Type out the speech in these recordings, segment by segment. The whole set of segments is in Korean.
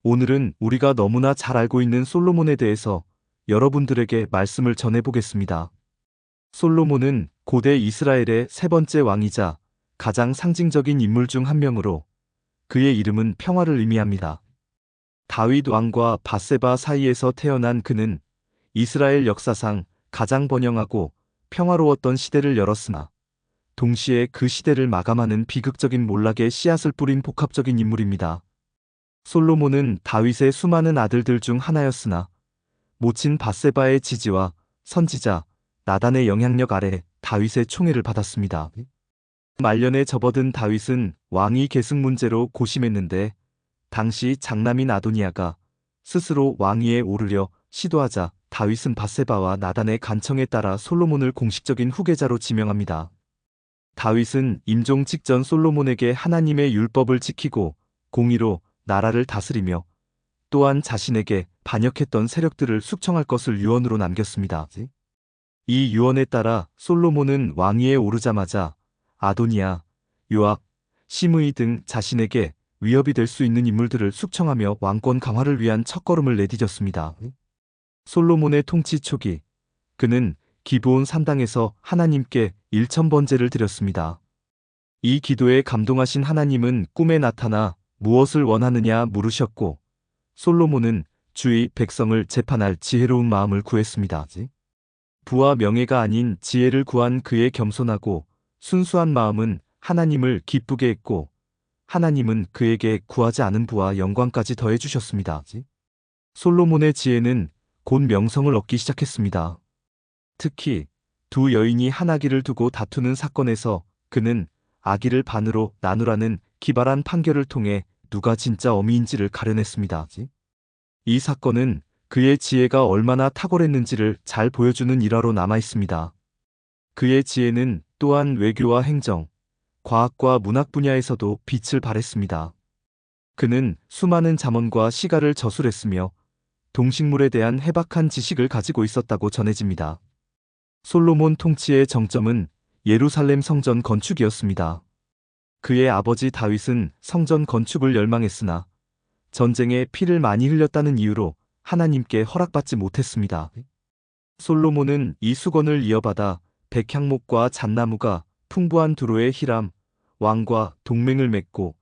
오늘은 우리가 너무나 잘 알고 있는 솔로몬에 대해서 여러분들에게 말씀을 전해보겠습니다. 솔로몬은 고대 이스라엘의 세 번째 왕이자 가장 상징적인 인물 중 한 명으로 그의 이름은 평화를 의미합니다. 다윗 왕과 밧세바 사이에서 태어난 그는 이스라엘 역사상 가장 번영하고 평화로웠던 시대를 열었으나 동시에 그 시대를 마감하는 비극적인 몰락의 씨앗을 뿌린 복합적인 인물입니다. 솔로몬은 다윗의 수많은 아들들 중 하나였으나 모친 밧세바의 지지와 선지자 나단의 영향력 아래 다윗의 총애를 받았습니다. 말년에 접어든 다윗은 왕위 계승 문제로 고심했는데 당시 장남인 아도니아가 스스로 왕위에 오르려 시도하자 다윗은 밧세바와 나단의 간청에 따라 솔로몬을 공식적인 후계자로 지명합니다. 다윗은 임종 직전 솔로몬에게 하나님의 율법을 지키고 공의로 나라를 다스리며 또한 자신에게 반역했던 세력들을 숙청할 것을 유언으로 남겼습니다. 이 유언에 따라 솔로몬은 왕위에 오르자마자 아도니아, 요압, 시므이 등 자신에게 위협이 될 수 있는 인물들을 숙청하며 왕권 강화를 위한 첫걸음을 내디뎠습니다. 솔로몬의 통치 초기, 그는 기브온 산당에서 하나님께 1000번제를 드렸습니다. 이 기도에 감동하신 하나님은 꿈에 나타나 무엇을 원하느냐 물으셨고 솔로몬은 주의 백성을 재판할 지혜로운 마음을 구했습니다. 부와 명예가 아닌 지혜를 구한 그의 겸손하고 순수한 마음은 하나님을 기쁘게 했고 하나님은 그에게 구하지 않은 부와 영광까지 더해 주셨습니다. 솔로몬의 지혜는 곧 명성을 얻기 시작했습니다. 특히 두 여인이 한 아기를 두고 다투는 사건에서 그는 아기를 반으로 나누라는 기발한 판결을 통해 누가 진짜 어미인지를 가려냈습니다. 이 사건은 그의 지혜가 얼마나 탁월했는지를 잘 보여주는 일화로 남아있습니다. 그의 지혜는 또한 외교와 행정, 과학과 문학 분야에서도 빛을 발했습니다. 그는 수많은 잠언과 시가를 저술했으며 동식물에 대한 해박한 지식을 가지고 있었다고 전해집니다. 솔로몬 통치의 정점은 예루살렘 성전 건축이었습니다. 그의 아버지 다윗은 성전 건축을 열망했으나 전쟁에 피를 많이 흘렸다는 이유로 하나님께 허락받지 못했습니다. 솔로몬은 이 수건을 이어받아 백향목과 잣나무가 풍부한 두로의 히람 왕과 동맹을 맺고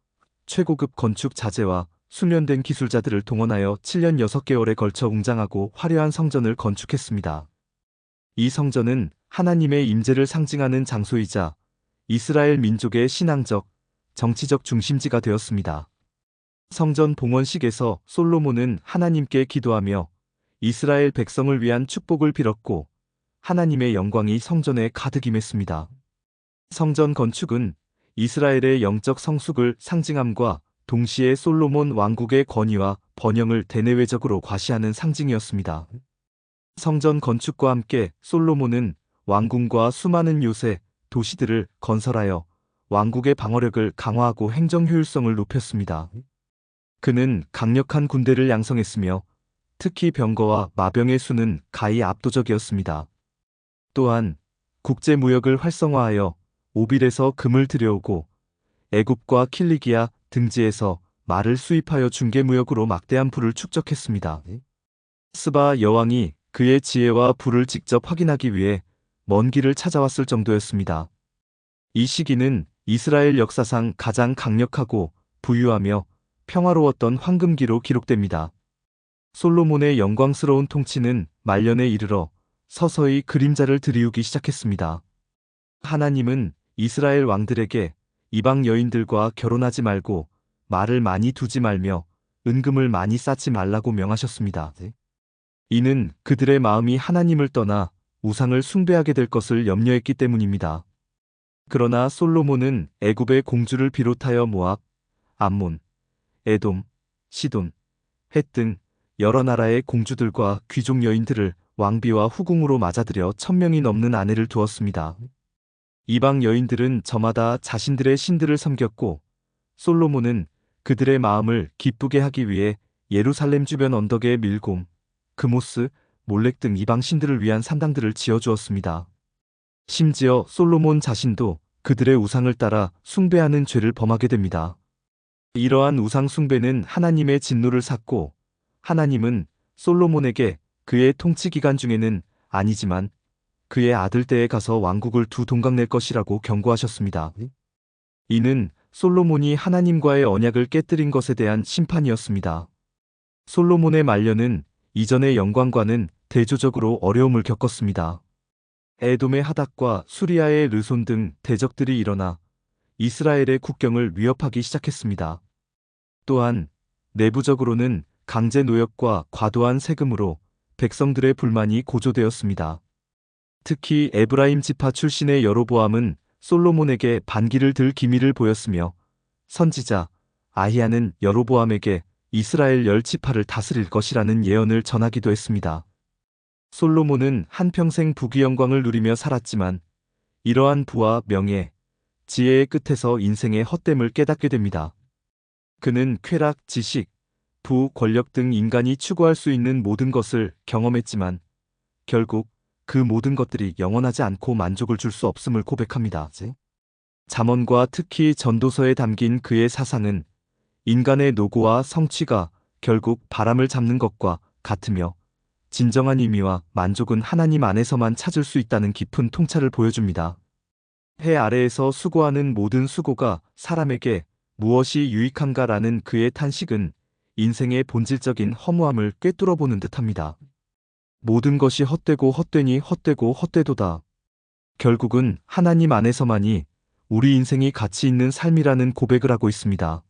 최고급 건축 자재와 숙련된 기술자들을 동원하여 7년 6개월에 걸쳐 웅장하고 화려한 성전을 건축했습니다. 이 성전은 하나님의 임재를 상징하는 장소이자 이스라엘 민족의 신앙적, 정치적 중심지가 되었습니다. 성전 봉헌식에서 솔로몬은 하나님께 기도하며 이스라엘 백성을 위한 축복을 빌었고 하나님의 영광이 성전에 가득 임했습니다. 성전 건축은 이스라엘의 영적 성숙을 상징함과 동시에 솔로몬 왕국의 권위와 번영을 대내외적으로 과시하는 상징이었습니다. 성전 건축과 함께 솔로몬은 왕궁과 수많은 요새, 도시들을 건설하여 왕국의 방어력을 강화하고 행정 효율성을 높였습니다. 그는 강력한 군대를 양성했으며 특히 병거와 마병의 수는 가히 압도적이었습니다. 또한 국제 무역을 활성화하여 오빌에서 금을 들여오고 애굽과 킬리기아 등지에서 말을 수입하여 중개무역으로 막대한 부를 축적했습니다. 스바 여왕이 그의 지혜와 부를 직접 확인하기 위해 먼 길을 찾아왔을 정도였습니다. 이 시기는 이스라엘 역사상 가장 강력하고 부유하며 평화로웠던 황금기로 기록됩니다. 솔로몬의 영광스러운 통치는 말년에 이르러 서서히 그림자를 드리우기 시작했습니다. 하나님은 이스라엘 왕들에게 이방 여인들과 결혼하지 말고 말을 많이 두지 말며 은금을 많이 쌓지 말라고 명하셨습니다. 이는 그들의 마음이 하나님을 떠나 우상을 숭배하게 될 것을 염려했기 때문입니다. 그러나 솔로몬은 애굽의 공주를 비롯하여 모압, 암몬, 에돔, 시돈, 헷 등 여러 나라의 공주들과 귀족 여인들을 왕비와 후궁으로 맞아들여 1000명이 넘는 아내를 두었습니다. 이방 여인들은 저마다 자신들의 신들을 섬겼고 솔로몬은 그들의 마음을 기쁘게 하기 위해 예루살렘 주변 언덕에 밀곰, 그모스, 몰렉 등 이방 신들을 위한 산당들을 지어주었습니다. 심지어 솔로몬 자신도 그들의 우상을 따라 숭배하는 죄를 범하게 됩니다. 이러한 우상 숭배는 하나님의 진노를 샀고, 하나님은 솔로몬에게 그의 통치 기간 중에는 아니지만 그의 아들 때에 가서 왕국을 두 동강 낼 것이라고 경고하셨습니다. 이는 솔로몬이 하나님과의 언약을 깨뜨린 것에 대한 심판이었습니다. 솔로몬의 말년은 이전의 영광과는 대조적으로 어려움을 겪었습니다. 에돔의 하닥과 수리아의 르손 등 대적들이 일어나 이스라엘의 국경을 위협하기 시작했습니다. 또한 내부적으로는 강제 노역과 과도한 세금으로 백성들의 불만이 고조되었습니다. 특히 에브라임 지파 출신의 여로보암은 솔로몬에게 반기를 들 기미를 보였으며 선지자 아히야는 여로보암에게 이스라엘 10지파를 다스릴 것이라는 예언을 전하기도 했습니다. 솔로몬은 한평생 부귀영광을 누리며 살았지만 이러한 부와 명예, 지혜의 끝에서 인생의 헛됨을 깨닫게 됩니다. 그는 쾌락, 지식, 부, 권력 등 인간이 추구할 수 있는 모든 것을 경험했지만 결국 그 모든 것들이 영원하지 않고 만족을 줄 수 없음을 고백합니다. 잠언과 특히 전도서에 담긴 그의 사상은 인간의 노고와 성취가 결국 바람을 잡는 것과 같으며 진정한 의미와 만족은 하나님 안에서만 찾을 수 있다는 깊은 통찰을 보여줍니다. 해 아래에서 수고하는 모든 수고가 사람에게 무엇이 유익한가라는 그의 탄식은 인생의 본질적인 허무함을 꿰뚫어보는 듯합니다. 모든 것이 헛되고 헛되니 헛되고 헛되도다. 결국은 하나님 안에서만이 우리 인생이 가치 있는 삶이라는 고백을 하고 있습니다.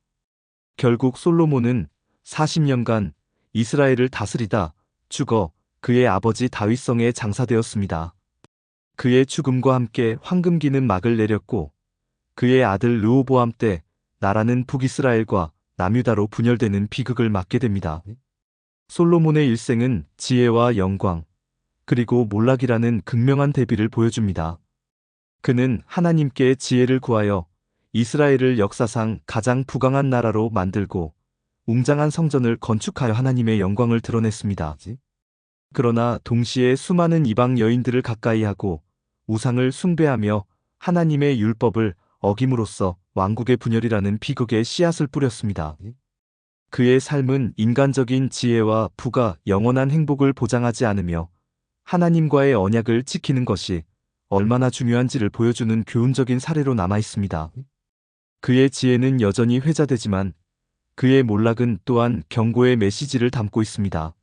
결국 솔로몬은 40년간 이스라엘을 다스리다 죽어 그의 아버지 다윗성에 장사되었습니다. 그의 죽음과 함께 황금기는 막을 내렸고 그의 아들 르호보암 때 나라는 북이스라엘과 남유다로 분열되는 비극을 맞게 됩니다. 솔로몬의 일생은 지혜와 영광, 그리고 몰락이라는 극명한 대비를 보여줍니다. 그는 하나님께 지혜를 구하여 이스라엘을 역사상 가장 부강한 나라로 만들고 웅장한 성전을 건축하여 하나님의 영광을 드러냈습니다. 그러나 동시에 수많은 이방 여인들을 가까이하고 우상을 숭배하며 하나님의 율법을 어김으로써 왕국의 분열이라는 비극의 씨앗을 뿌렸습니다. 그의 삶은 인간적인 지혜와 부가 영원한 행복을 보장하지 않으며 하나님과의 언약을 지키는 것이 얼마나 중요한지를 보여주는 교훈적인 사례로 남아 있습니다. 그의 지혜는 여전히 회자되지만 그의 몰락은 또한 경고의 메시지를 담고 있습니다.